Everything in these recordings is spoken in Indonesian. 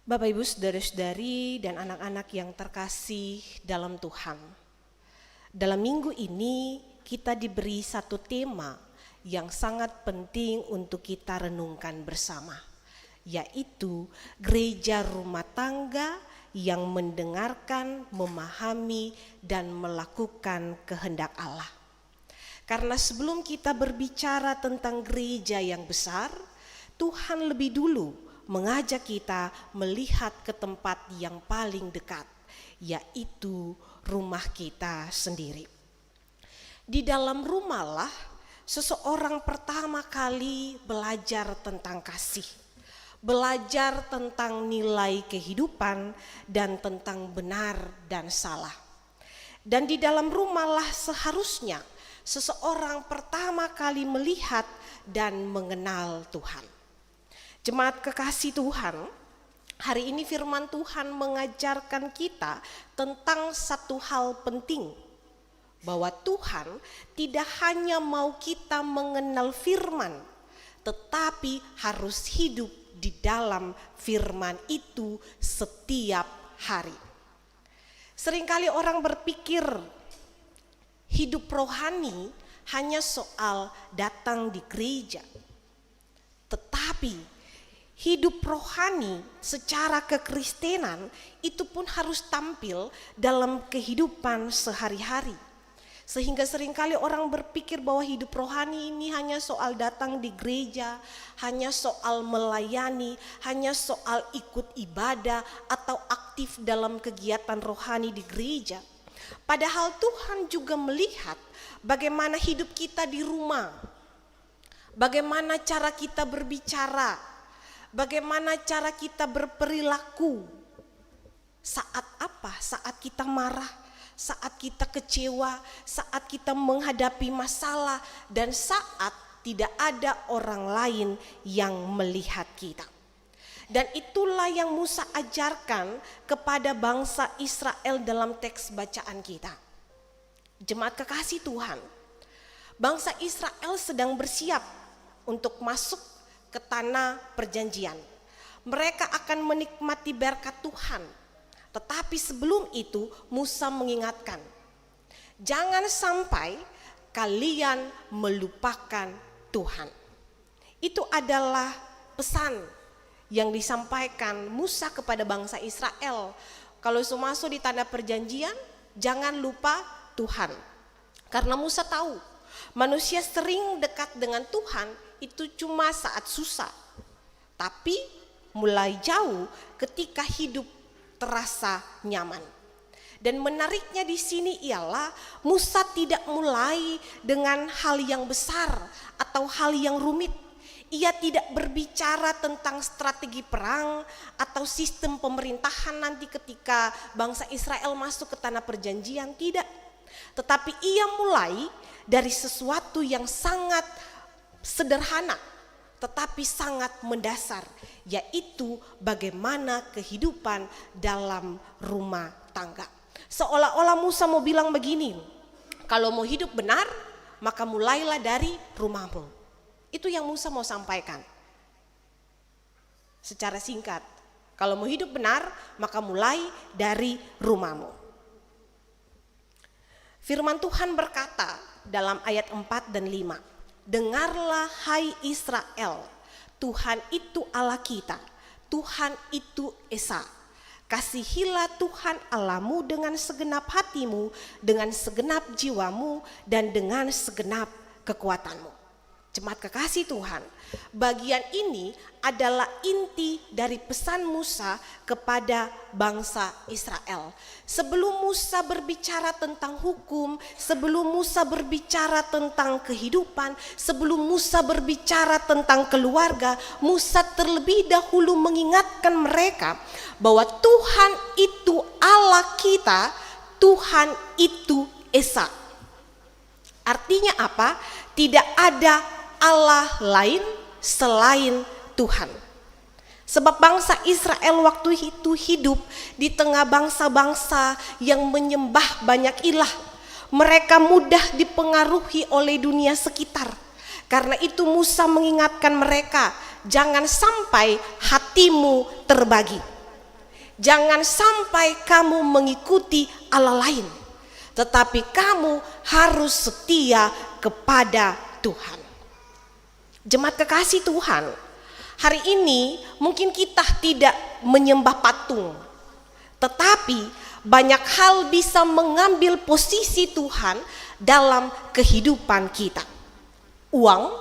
Bapak Ibu saudara-saudari dan anak-anak yang terkasih dalam Tuhan. Dalam minggu ini kita diberi satu tema yang sangat penting untuk kita renungkan bersama, yaitu gereja rumah tangga yang mendengarkan, memahami, dan melakukan kehendak Allah. Karena sebelum kita berbicara tentang gereja yang besar, Tuhan lebih dulu mengajak kita melihat ke tempat yang paling dekat, yaitu rumah kita sendiri. Di dalam rumahlah seseorang pertama kali belajar tentang kasih, belajar tentang nilai kehidupan dan tentang benar dan salah. Dan di dalam rumahlah seharusnya seseorang pertama kali melihat dan mengenal Tuhan. Jemaat kekasih Tuhan, hari ini firman Tuhan mengajarkan kita tentang satu hal penting, bahwa Tuhan tidak hanya mau kita mengenal firman, tetapi harus hidup di dalam firman itu setiap hari. Seringkali orang berpikir hidup rohani hanya soal datang di gereja, tetapi hidup rohani secara kekristenan itu pun harus tampil dalam kehidupan sehari-hari. Sehingga seringkali orang berpikir bahwa hidup rohani ini hanya soal datang di gereja, hanya soal melayani, hanya soal ikut ibadah atau aktif dalam kegiatan rohani di gereja. Padahal Tuhan juga melihat bagaimana hidup kita di rumah, bagaimana cara kita berbicara, bagaimana cara kita berperilaku, saat apa? Saat kita marah, saat kita kecewa, saat kita menghadapi masalah, dan saat tidak ada orang lain yang melihat kita. Dan itulah yang Musa ajarkan kepada bangsa Israel dalam teks bacaan kita. Jemaat kekasih Tuhan, bangsa Israel sedang bersiap untuk masuk ke tanah perjanjian. Mereka akan menikmati berkat Tuhan. Tetapi sebelum itu Musa mengingatkan, jangan sampai kalian melupakan Tuhan. Itu adalah pesan yang disampaikan Musa kepada bangsa Israel. Kalau masuk di tanah perjanjian, jangan lupa Tuhan. Karena Musa tahu manusia sering dekat dengan Tuhan itu cuma saat susah, tapi mulai jauh ketika hidup terasa nyaman. Dan menariknya di sini ialah Musa tidak mulai dengan hal yang besar atau hal yang rumit. Ia tidak berbicara tentang strategi perang atau sistem pemerintahan nanti ketika bangsa Israel masuk ke tanah perjanjian, tidak. Tetapi ia mulai dari sesuatu yang sangat sederhana tetapi sangat mendasar, yaitu bagaimana kehidupan dalam rumah tangga. Seolah-olah Musa mau bilang begini, kalau mau hidup benar maka mulailah dari rumahmu. Itu yang Musa mau sampaikan secara singkat. Kalau mau hidup benar maka mulai dari rumahmu. Firman Tuhan berkata dalam ayat 4 dan 5, dengarlah hai Israel, Tuhan itu Allah kita, Tuhan itu Esa. Kasihilah Tuhan Allahmu dengan segenap hatimu, dengan segenap jiwamu, dan dengan segenap kekuatanmu. Jemaat kekasih Tuhan, bagian ini adalah inti dari pesan Musa kepada bangsa Israel. Sebelum Musa berbicara tentang hukum, sebelum Musa berbicara tentang kehidupan, sebelum Musa berbicara tentang keluarga, Musa terlebih dahulu mengingatkan mereka bahwa Tuhan itu Allah kita, Tuhan itu Esa. Artinya apa? Tidak ada Allah lain selain Tuhan. Sebab bangsa Israel waktu itu hidup di tengah bangsa-bangsa yang menyembah banyak ilah. Mereka mudah dipengaruhi oleh dunia sekitar. Karena itu Musa mengingatkan mereka, jangan sampai hatimu terbagi. Jangan sampai kamu mengikuti Allah lain, tetapi kamu harus setia kepada Tuhan. Jemaat kekasih Tuhan, hari ini mungkin kita tidak menyembah patung, tetapi banyak hal bisa mengambil posisi Tuhan dalam kehidupan kita. Uang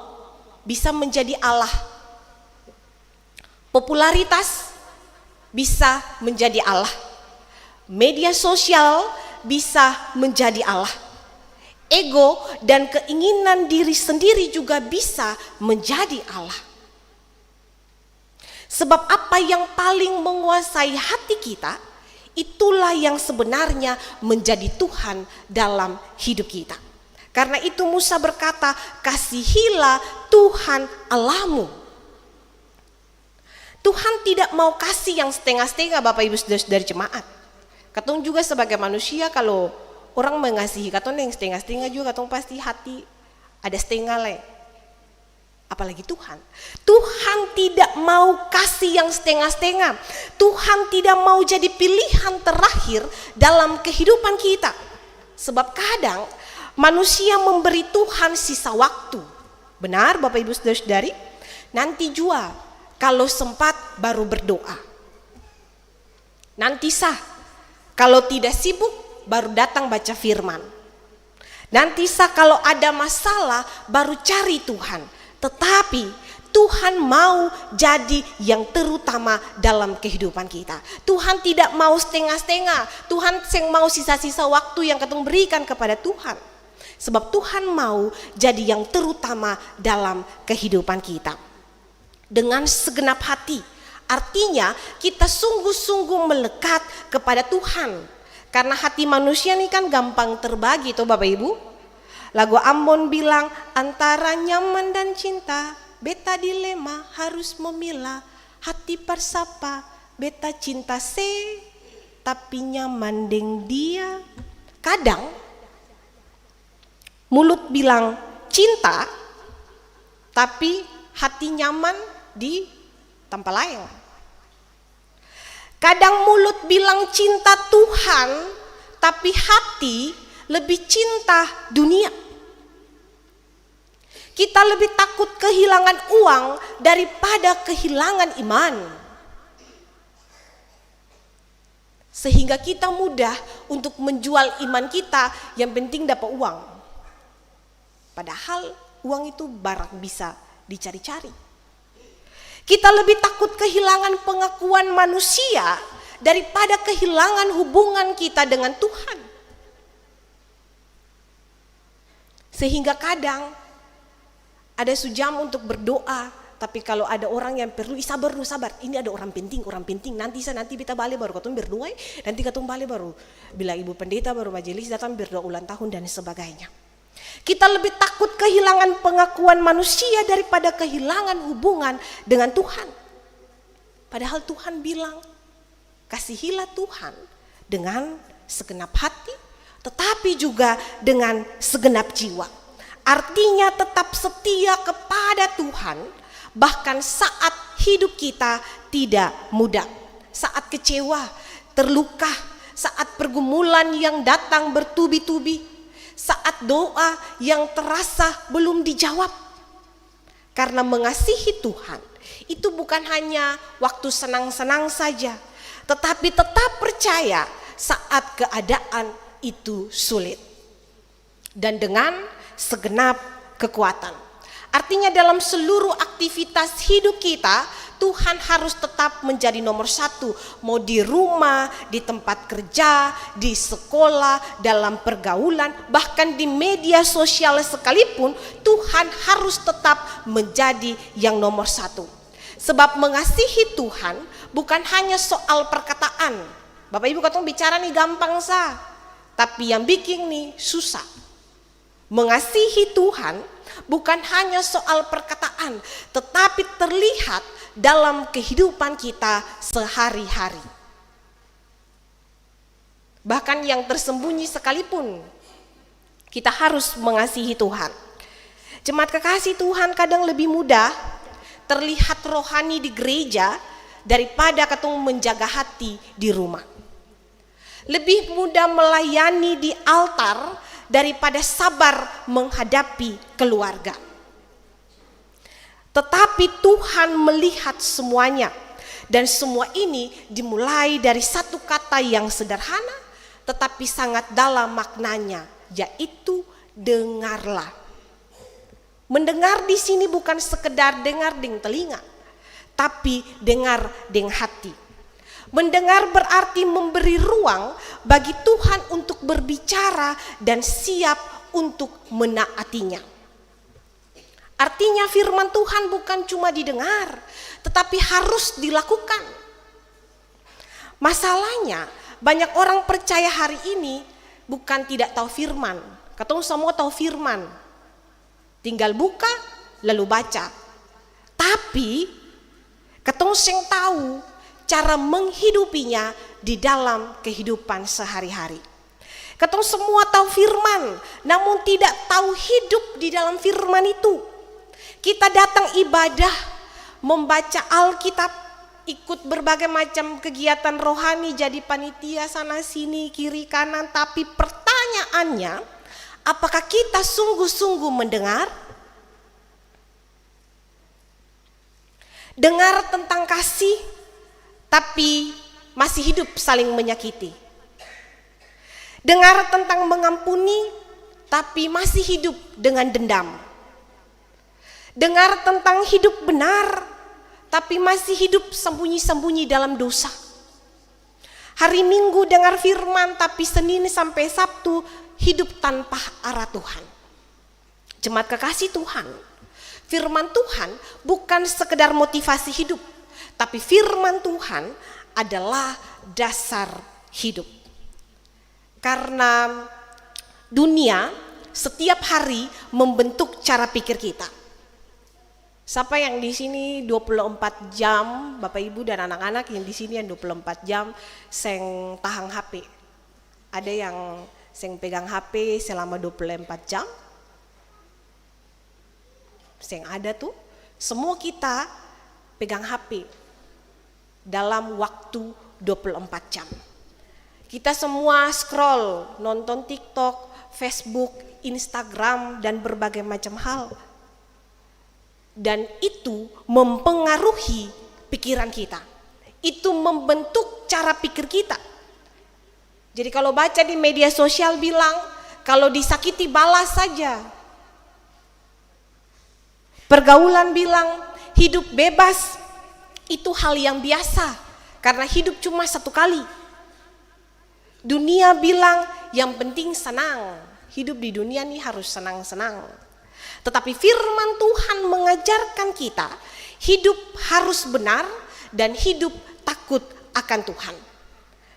bisa menjadi Allah, popularitas bisa menjadi Allah, media sosial bisa menjadi Allah, ego dan keinginan diri sendiri juga bisa menjadi Allah. Sebab apa yang paling menguasai hati kita, itulah yang sebenarnya menjadi Tuhan dalam hidup kita. Karena itu Musa berkata, kasihilah Tuhan Allahmu. Tuhan tidak mau kasih yang setengah-setengah, Bapak Ibu Saudara jemaat. Katong juga sebagai manusia, kalau orang mengasihi katong yang setengah-setengah juga, katong pasti hati ada setengah lah. Apalagi Tuhan. Tuhan tidak mau kasih yang setengah-setengah. Tuhan tidak mau jadi pilihan terakhir dalam kehidupan kita. Sebab kadang manusia memberi Tuhan sisa waktu. Benar Bapak Ibu Saudari? Nanti juga kalau sempat baru berdoa. Nanti sah. Kalau tidak sibuk baru datang baca firman. Nanti sah kalau ada masalah baru cari Tuhan. Tetapi Tuhan mau jadi yang terutama dalam kehidupan kita. Tuhan tidak mau setengah-setengah. Tuhan mau sisa-sisa waktu yang ketong berikan kepada Tuhan. Sebab Tuhan mau jadi yang terutama dalam kehidupan kita. Dengan segenap hati. Artinya kita sungguh-sungguh melekat kepada Tuhan. Karena hati manusia ini kan gampang terbagi tuh Bapak Ibu. Lagu Ambon bilang, antara nyaman dan cinta, beta dilema harus memilah. Hati persapa, beta cinta se, tapi nyaman deng dia. Kadang mulut bilang cinta, tapi hati nyaman di tempat lain. Kadang mulut bilang cinta Tuhan, tapi hati lebih cinta dunia. Kita lebih takut kehilangan uang daripada kehilangan iman. Sehingga kita mudah untuk menjual iman kita, yang penting dapat uang. Padahal uang itu barang bisa dicari-cari. Kita lebih takut kehilangan pengakuan manusia daripada kehilangan hubungan kita dengan Tuhan. Sehingga kadang ada sejam untuk berdoa, tapi kalau ada orang yang perlu, sabar, ini ada orang penting, nanti kita balik baru ketemu berdoa, nanti ketemu balik baru bila ibu pendeta baru majelis datang berdoa ulang tahun dan sebagainya. Kita lebih takut kehilangan pengakuan manusia daripada kehilangan hubungan dengan Tuhan. Padahal Tuhan bilang, kasihilah Tuhan dengan segenap hati, tetapi juga dengan segenap jiwa. Artinya tetap setia kepada Tuhan, bahkan saat hidup kita tidak mudah, saat kecewa, terluka, saat pergumulan yang datang bertubi-tubi, saat doa yang terasa belum dijawab. Karena mengasihi Tuhan itu bukan hanya waktu senang-senang saja, tetapi tetap percaya saat keadaan itu sulit dan dengan segenap kekuatan. Artinya dalam seluruh aktivitas hidup kita, Tuhan harus tetap menjadi nomor satu. Mau di rumah, di tempat kerja, di sekolah, dalam pergaulan, bahkan di media sosial sekalipun, Tuhan harus tetap menjadi yang nomor satu. Sebab mengasihi Tuhan bukan hanya soal perkataan. Bapak Ibu katong bicara nih gampang sah, tapi yang bikin nih susah. Mengasihi Tuhan bukan hanya soal perkataan, tetapi terlihat dalam kehidupan kita sehari-hari. Bahkan yang tersembunyi sekalipun, kita harus mengasihi Tuhan. Jemaat kekasih Tuhan, kadang lebih mudah terlihat rohani di gereja daripada ketemu menjaga hati di rumah. Lebih mudah melayani di altar daripada sabar menghadapi keluarga. Tetapi Tuhan melihat semuanya, dan semua ini dimulai dari satu kata yang sederhana tetapi sangat dalam maknanya, yaitu dengarlah. Mendengar di sini bukan sekedar dengar dengan telinga, tapi dengar dengan hati. Mendengar berarti memberi ruang bagi Tuhan untuk berbicara dan siap untuk menaatinya. Artinya firman Tuhan bukan cuma didengar, tetapi harus dilakukan. Masalahnya, banyak orang percaya hari ini bukan tidak tahu firman. Katong semua tahu firman. Tinggal buka, lalu baca. Tapi, katong seng tahu cara menghidupinya di dalam kehidupan sehari-hari. Katong semua tahu firman, namun tidak tahu hidup di dalam firman itu. Kita datang ibadah, membaca Alkitab, ikut berbagai macam kegiatan rohani, jadi panitia sana sini kiri kanan, tapi pertanyaannya, apakah kita sungguh-sungguh mendengar? Dengar tentang kasih, tapi masih hidup saling menyakiti. Dengar tentang mengampuni, tapi masih hidup dengan dendam. Dengar tentang hidup benar, tapi masih hidup sembunyi-sembunyi dalam dosa. Hari Minggu dengar firman, tapi Senin sampai Sabtu hidup tanpa arah Tuhan. Jemaat kekasih Tuhan, firman Tuhan bukan sekedar motivasi hidup, tapi firman Tuhan adalah dasar hidup. Karena dunia setiap hari membentuk cara pikir kita. Siapa yang di sini 24 jam, Bapak Ibu dan anak-anak yang di sini yang 24 jam seng tahan HP? Ada yang seng pegang HP selama 24 jam? Seng ada tuh. Semua kita pegang HP dalam waktu 24 jam. Kita semua scroll, nonton TikTok, Facebook, Instagram, dan berbagai macam hal. Dan itu mempengaruhi pikiran kita. Itu membentuk cara pikir kita. Jadi kalau baca di media sosial bilang, kalau disakiti balas saja. Pergaulan bilang, hidup bebas itu hal yang biasa. Karena hidup cuma satu kali. Dunia bilang, yang penting senang. Hidup di dunia ini harus senang-senang. Tetapi firman Tuhan mengajarkan kita hidup harus benar dan hidup takut akan Tuhan.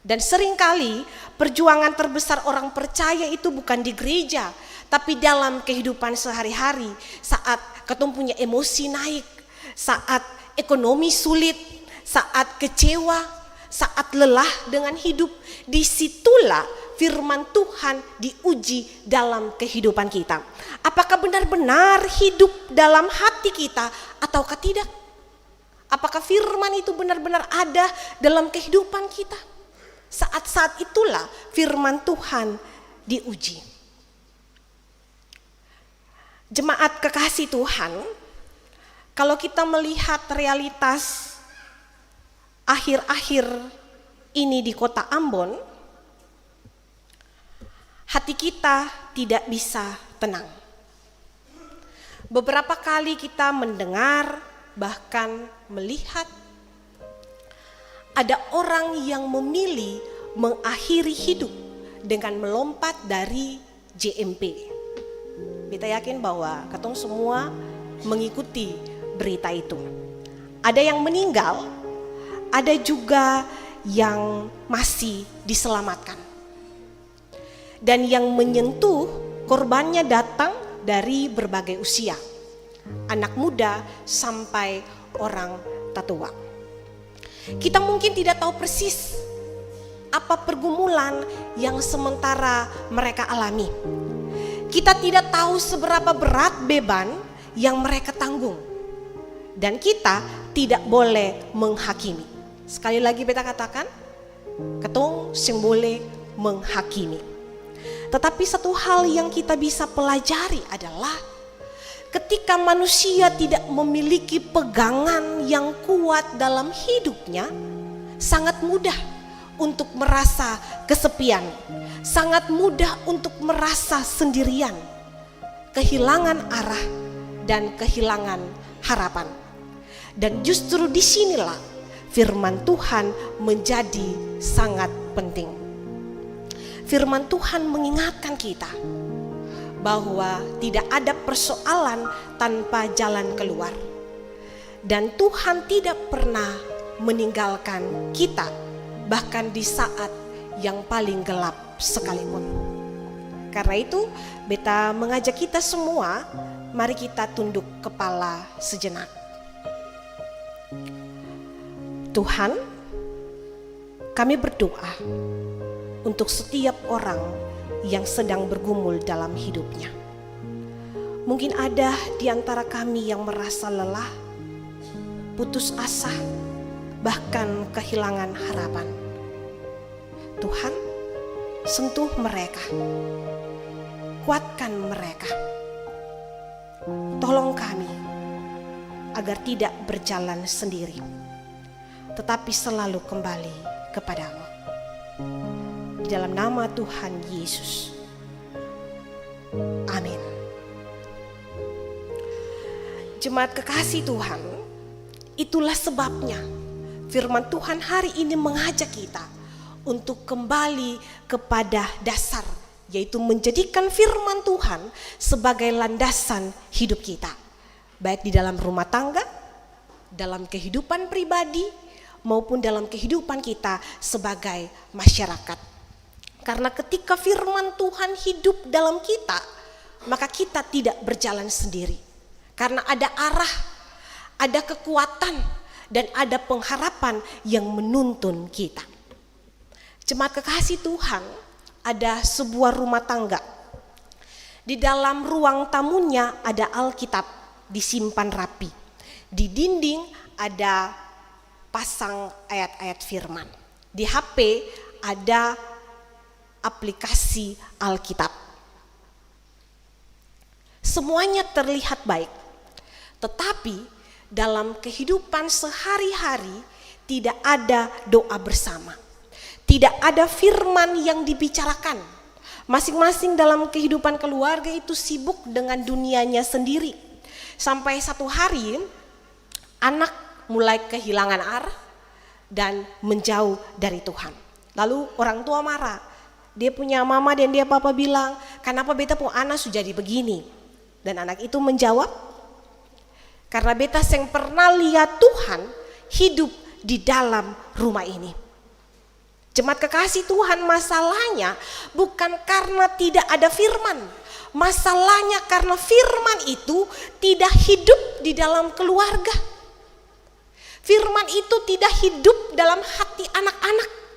Dan seringkali perjuangan terbesar orang percaya itu bukan di gereja, tapi dalam kehidupan sehari-hari. Saat ketemu punya emosi naik, saat ekonomi sulit, saat kecewa, saat lelah dengan hidup, disitulah firman Tuhan diuji dalam kehidupan kita. Apakah benar-benar hidup dalam hati kita ataukah tidak? Apakah firman itu benar-benar ada dalam kehidupan kita? Saat-saat itulah firman Tuhan diuji. Jemaat kekasih Tuhan, kalau kita melihat realitas akhir-akhir ini di kota Ambon, hati kita tidak bisa tenang. Beberapa kali kita mendengar, bahkan melihat ada orang yang memilih mengakhiri hidup dengan melompat dari JMP. Kita yakin bahwa katong semua mengikuti berita itu. Ada yang meninggal, ada juga yang masih diselamatkan. Dan yang menyentuh korbannya datang dari berbagai usia, anak muda sampai orang tua. Kita mungkin tidak tahu persis apa pergumulan yang sementara mereka alami. Kita tidak tahu seberapa berat beban yang mereka tanggung. Dan kita tidak boleh menghakimi. Sekali lagi beta katakan, ketong sing boleh menghakimi. Tetapi satu hal yang kita bisa pelajari adalah ketika manusia tidak memiliki pegangan yang kuat dalam hidupnya, sangat mudah untuk merasa kesepian, sangat mudah untuk merasa sendirian, kehilangan arah dan kehilangan harapan. Dan justru disinilah firman Tuhan menjadi sangat penting. Firman Tuhan mengingatkan kita bahwa tidak ada persoalan tanpa jalan keluar. Dan Tuhan tidak pernah meninggalkan kita, bahkan di saat yang paling gelap sekalipun. Karena itu, beta mengajak kita semua, mari kita tunduk kepala sejenak. Tuhan, kami berdoa untuk setiap orang yang sedang bergumul dalam hidupnya. Mungkin ada di antara kami yang merasa lelah, putus asa, bahkan kehilangan harapan. Tuhan, sentuh mereka, kuatkan mereka. Tolong kami agar tidak berjalan sendiri, tetapi selalu kembali kepadamu. Di dalam nama Tuhan Yesus. Amin. Jemaat kekasih Tuhan, itulah sebabnya firman Tuhan hari ini mengajak kita untuk kembali kepada dasar, yaitu menjadikan firman Tuhan sebagai landasan hidup kita, baik di dalam rumah tangga, dalam kehidupan pribadi, maupun dalam kehidupan kita sebagai masyarakat. Karena ketika firman Tuhan hidup dalam kita, maka kita tidak berjalan sendiri. Karena ada arah, ada kekuatan, dan ada pengharapan yang menuntun kita. Jemaat kekasih Tuhan, ada sebuah rumah tangga. Di dalam ruang tamunya ada Alkitab disimpan rapi. Di dinding ada pasang ayat-ayat firman. Di HP ada aplikasi Alkitab. Semuanya terlihat baik, tetapi dalam kehidupan sehari-hari tidak ada doa bersama, tidak ada firman yang dibicarakan. Masing-masing dalam kehidupan keluarga itu sibuk dengan dunianya sendiri. Sampai satu hari anak mulai kehilangan arah dan menjauh dari Tuhan. Lalu orang tua marah. Dia punya mama dan dia papa bilang, kenapa beta pun anak sudah jadi begini? Dan anak itu menjawab, karena beta yang pernah lihat Tuhan hidup di dalam rumah ini. Jemaat kekasih Tuhan, masalahnya bukan karena tidak ada firman. Masalahnya karena firman itu tidak hidup di dalam keluarga. Firman itu tidak hidup dalam hati anak-anak.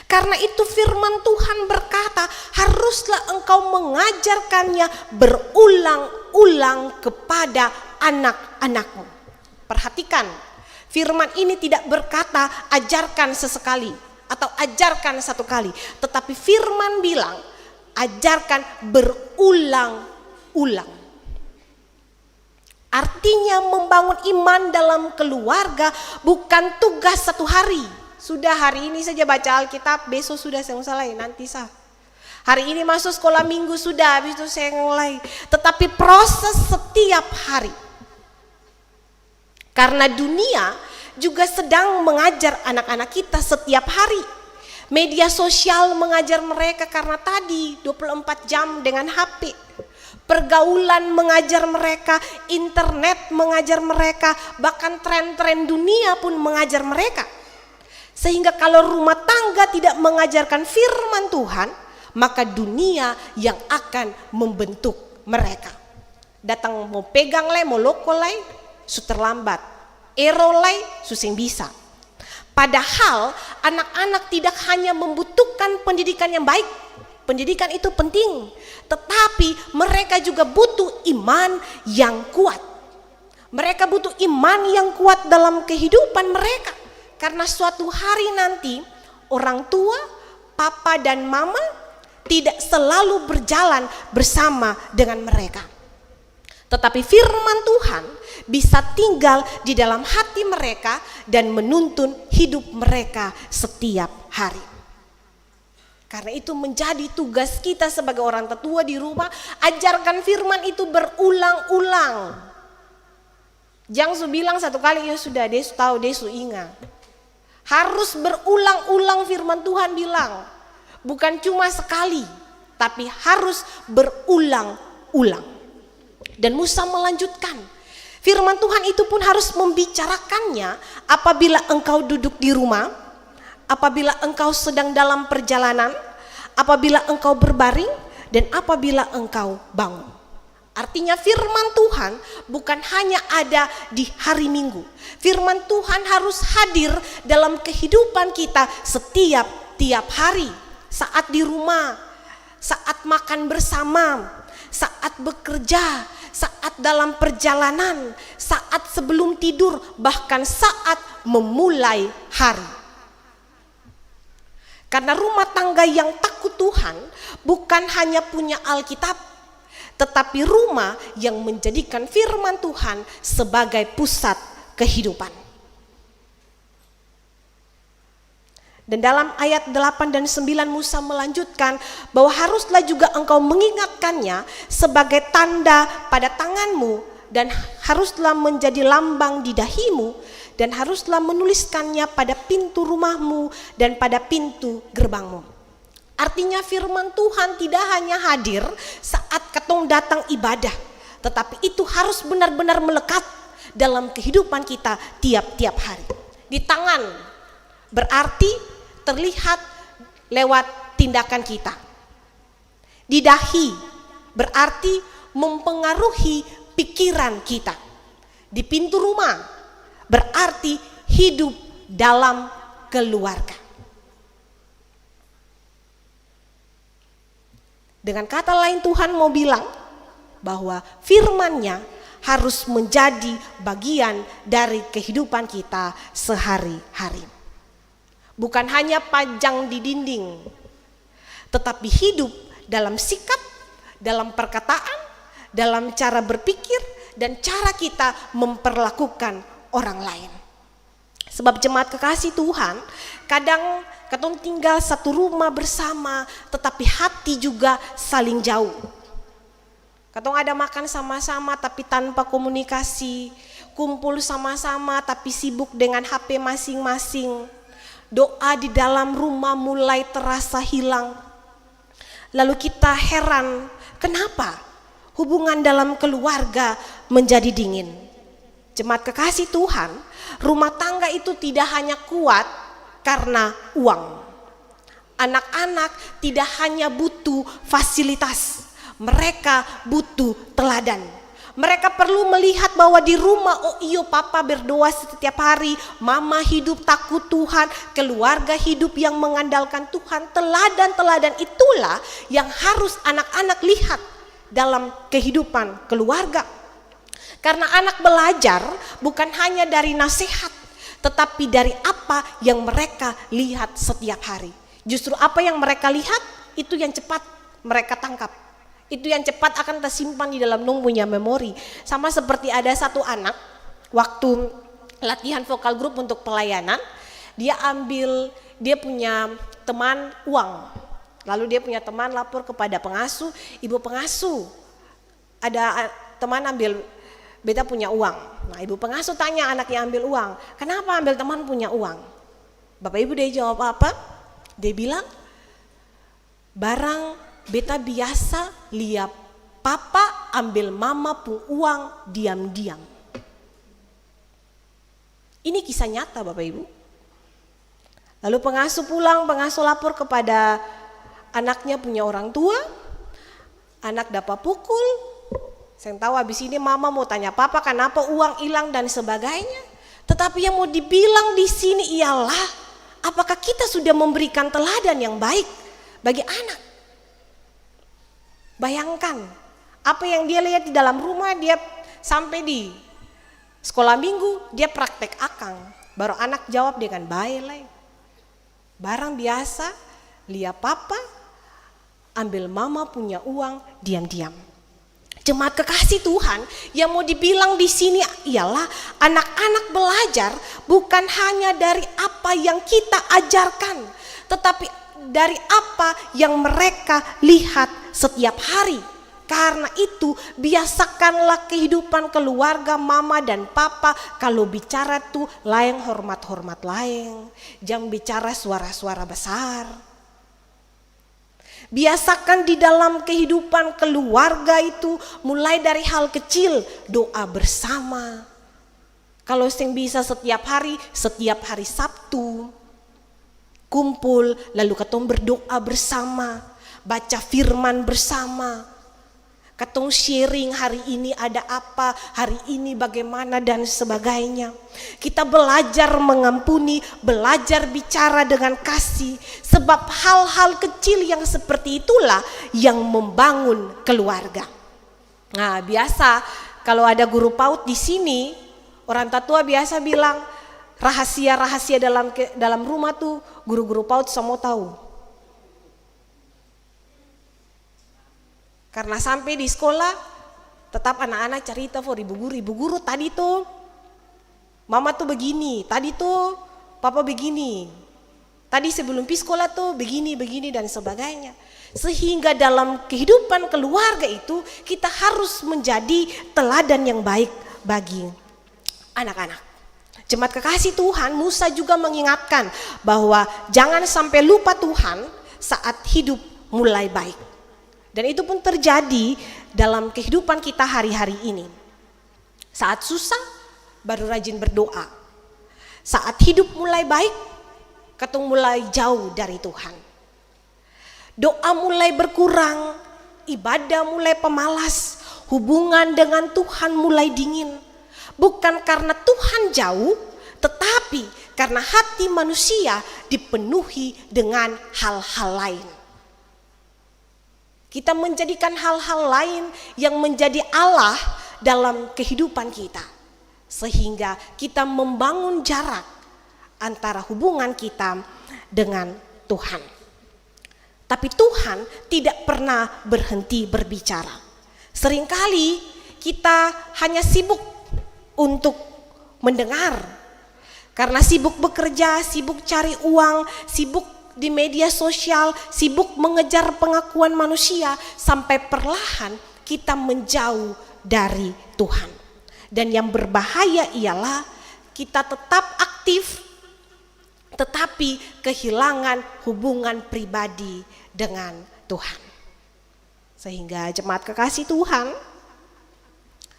Karena itu firman Tuhan berkata, haruslah engkau mengajarkannya berulang-ulang kepada anak-anakmu. Perhatikan, firman ini tidak berkata ajarkan sesekali atau ajarkan satu kali, tetapi firman bilang ajarkan berulang-ulang. Artinya membangun iman dalam keluarga bukan tugas satu hari. Sudah hari ini saja baca Alkitab, besok sudah saya mulai, nanti sah. Hari ini masuk sekolah minggu sudah, habis itu saya mulai. Tetapi proses setiap hari. Karena dunia juga sedang mengajar anak-anak kita setiap hari. Media sosial mengajar mereka karena tadi 24 jam dengan HP. Pergaulan mengajar mereka, internet mengajar mereka, bahkan tren-tren dunia pun mengajar mereka. Sehingga kalau rumah tangga tidak mengajarkan firman Tuhan, maka dunia yang akan membentuk mereka. Datang mau pegang lay, mau loko lay, su terlambat. Ero lay, susing bisa. Padahal anak-anak tidak hanya membutuhkan pendidikan yang baik. Pendidikan itu penting, tetapi mereka juga butuh iman yang kuat. Mereka butuh iman yang kuat dalam kehidupan mereka. Karena suatu hari nanti orang tua, papa dan mama tidak selalu berjalan bersama dengan mereka. Tetapi firman Tuhan bisa tinggal di dalam hati mereka dan menuntun hidup mereka setiap hari. Karena itu menjadi tugas kita sebagai orang tetua di rumah, ajarkan firman itu berulang-ulang. Jangan su bilang satu kali ya sudah, dia tahu, dia ingat. Harus berulang-ulang firman Tuhan bilang. Bukan cuma sekali, tapi harus berulang-ulang. Dan Musa melanjutkan, firman Tuhan itu pun harus membicarakannya apabila engkau duduk di rumah, apabila engkau sedang dalam perjalanan, apabila engkau berbaring, dan apabila engkau bangun. Artinya firman Tuhan bukan hanya ada di hari Minggu. Firman Tuhan harus hadir dalam kehidupan kita tiap hari. Saat di rumah, saat makan bersama, saat bekerja, saat dalam perjalanan, saat sebelum tidur, bahkan saat memulai hari. Karena rumah tangga yang takut Tuhan bukan hanya punya Alkitab, tetapi rumah yang menjadikan firman Tuhan sebagai pusat kehidupan. Dan dalam ayat 8 dan 9 Musa melanjutkan bahwa haruslah juga engkau mengingatkannya sebagai tanda pada tanganmu, dan haruslah menjadi lambang di dahimu, dan haruslah menuliskannya pada pintu rumahmu dan pada pintu gerbangmu. Artinya firman Tuhan tidak hanya hadir saat ketong datang ibadah, tetapi itu harus benar-benar melekat dalam kehidupan kita tiap-tiap hari. Di tangan berarti terlihat lewat tindakan kita. Di dahi berarti mempengaruhi pikiran kita. Di pintu rumah berarti hidup dalam keluarga. Dengan kata lain Tuhan mau bilang bahwa firman-Nya harus menjadi bagian dari kehidupan kita sehari-hari. Bukan hanya pajang di dinding, tetapi hidup dalam sikap, dalam perkataan, dalam cara berpikir, dan cara kita memperlakukan orang lain. Sebab jemaat kekasih Tuhan, kadang katong tinggal satu rumah bersama, tetapi hati juga saling jauh. Katong ada makan sama-sama tapi tanpa komunikasi, kumpul sama-sama tapi sibuk dengan HP masing-masing. Doa di dalam rumah mulai terasa hilang. Lalu kita heran, kenapa hubungan dalam keluarga menjadi dingin? Jemaat kekasih Tuhan, rumah tangga itu tidak hanya kuat karena uang. Anak-anak tidak hanya butuh fasilitas, mereka butuh teladan. Mereka perlu melihat bahwa di rumah, oh iyo papa berdoa setiap hari, mama hidup takut Tuhan, keluarga hidup yang mengandalkan Tuhan. Teladan-teladan itulah yang harus anak-anak lihat dalam kehidupan keluarga. Karena anak belajar bukan hanya dari nasihat, tetapi dari apa yang mereka lihat setiap hari. Justru apa yang mereka lihat, itu yang cepat mereka tangkap. Itu yang cepat akan tersimpan di dalam punya memori. Sama seperti ada satu anak, waktu latihan vokal grup untuk pelayanan, dia punya teman uang. Lalu dia punya teman lapor kepada pengasuh, ibu pengasuh, ada teman ambil, beta punya uang. Nah ibu pengasuh tanya anak yang ambil uang, kenapa ambil teman punya uang? Bapak ibu dia jawab apa? Dia bilang, barang beta biasa lihat papa ambil mama pun uang diam-diam. Ini kisah nyata Bapak Ibu. Lalu pengasuh pulang, pengasuh lapor kepada anaknya punya orang tua. Anak dapat pukul. Saya tahu habis ini mama mau tanya papa kenapa uang hilang dan sebagainya. Tetapi yang mau dibilang di sini ialah apakah kita sudah memberikan teladan yang baik bagi anak? Bayangkan apa yang dia lihat di dalam rumah, dia sampai di sekolah minggu dia praktek akang, Baru anak jawab dengan baik lah. Barang biasa, lihat papa, ambil mama punya uang, diam-diam. Jemaat kekasih Tuhan, yang mau dibilang di sini ialah anak-anak belajar bukan hanya dari apa yang kita ajarkan, tetapi dari apa yang mereka lihat setiap hari. Karena itu biasakanlah kehidupan keluarga mama dan papa, kalau bicara tuh lain hormat-hormat lain, jangan bicara suara-suara besar. Biasakan di dalam kehidupan keluarga itu mulai dari hal kecil, doa bersama. Kalau sing bisa setiap hari Sabtu kumpul, lalu katong berdoa bersama, baca firman bersama. Katong sharing hari ini ada apa, hari ini bagaimana dan sebagainya. Kita belajar mengampuni, belajar bicara dengan kasih. Sebab hal-hal kecil yang seperti itulah yang membangun keluarga. Nah, biasa kalau ada guru PAUD di sini, orang tatua biasa bilang rahasia-rahasia dalam rumah tuh guru-guru PAUD semua tahu. Karena sampai di sekolah tetap anak-anak cerita for ibu guru tadi tuh mama tuh begini, tadi tuh papa begini, tadi sebelum pergi sekolah tuh begini dan sebagainya. Sehingga dalam kehidupan keluarga itu kita harus menjadi teladan yang baik bagi anak-anak. Jemaat kekasih Tuhan, Musa juga mengingatkan bahwa jangan sampai lupa Tuhan saat hidup mulai baik. Dan itu pun terjadi dalam kehidupan kita hari-hari ini. Saat susah, baru rajin berdoa. Saat hidup mulai baik, katong mulai jauh dari Tuhan. Doa mulai berkurang, ibadah mulai pemalas, hubungan dengan Tuhan mulai dingin. Bukan karena Tuhan jauh, tetapi karena hati manusia dipenuhi dengan hal-hal lain. Kita menjadikan hal-hal lain yang menjadi Allah dalam kehidupan kita. Sehingga kita membangun jarak antara hubungan kita dengan Tuhan. Tapi Tuhan tidak pernah berhenti berbicara. Seringkali kita hanya sibuk untuk mendengar. Karena sibuk bekerja, sibuk cari uang, sibuk di media sosial, sibuk mengejar pengakuan manusia, sampai perlahan kita menjauh dari Tuhan. Dan yang berbahaya ialah kita tetap aktif tetapi kehilangan hubungan pribadi dengan Tuhan. Sehingga jemaat kekasih Tuhan,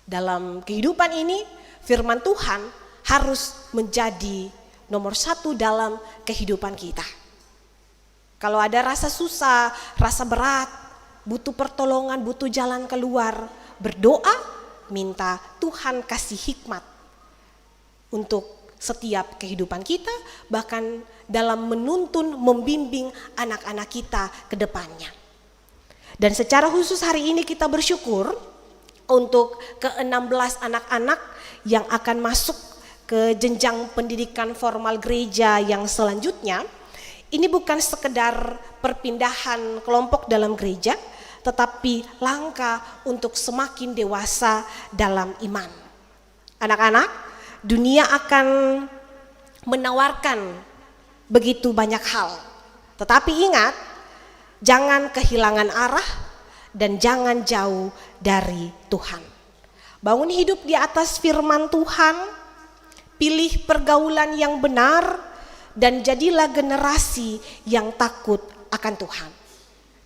dalam kehidupan ini firman Tuhan harus menjadi nomor satu dalam kehidupan kita. Kalau ada rasa susah, rasa berat, butuh pertolongan, butuh jalan keluar, berdoa, minta Tuhan kasih hikmat untuk setiap kehidupan kita, bahkan dalam menuntun, membimbing anak-anak kita ke depannya. Dan secara khusus hari ini kita bersyukur untuk ke-16 anak-anak yang akan masuk ke jenjang pendidikan formal gereja yang selanjutnya. Ini bukan sekedar perpindahan kelompok dalam gereja, tetapi langkah untuk semakin dewasa dalam iman. Anak-anak, dunia akan menawarkan begitu banyak hal. Tetapi ingat, jangan kehilangan arah dan jangan jauh dari Tuhan. Bangun hidup di atas firman Tuhan, pilih pergaulan yang benar, dan jadilah generasi yang takut akan Tuhan.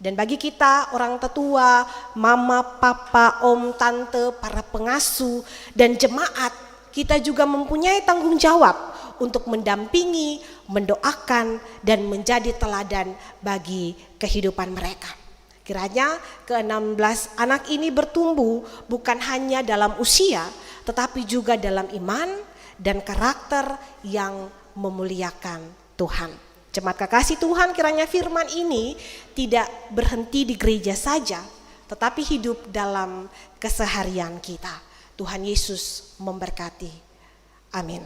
Dan bagi kita orang tetua, mama, papa, om, tante, para pengasuh dan jemaat, kita juga mempunyai tanggung jawab untuk mendampingi, mendoakan dan menjadi teladan bagi kehidupan mereka. Kiranya ke-16 anak ini bertumbuh bukan hanya dalam usia, tetapi juga dalam iman dan karakter yang memuliakan Tuhan. Jemaat kekasih Tuhan, kiranya firman ini tidak berhenti di gereja saja, tetapi hidup dalam keseharian kita. Tuhan Yesus memberkati. Amin.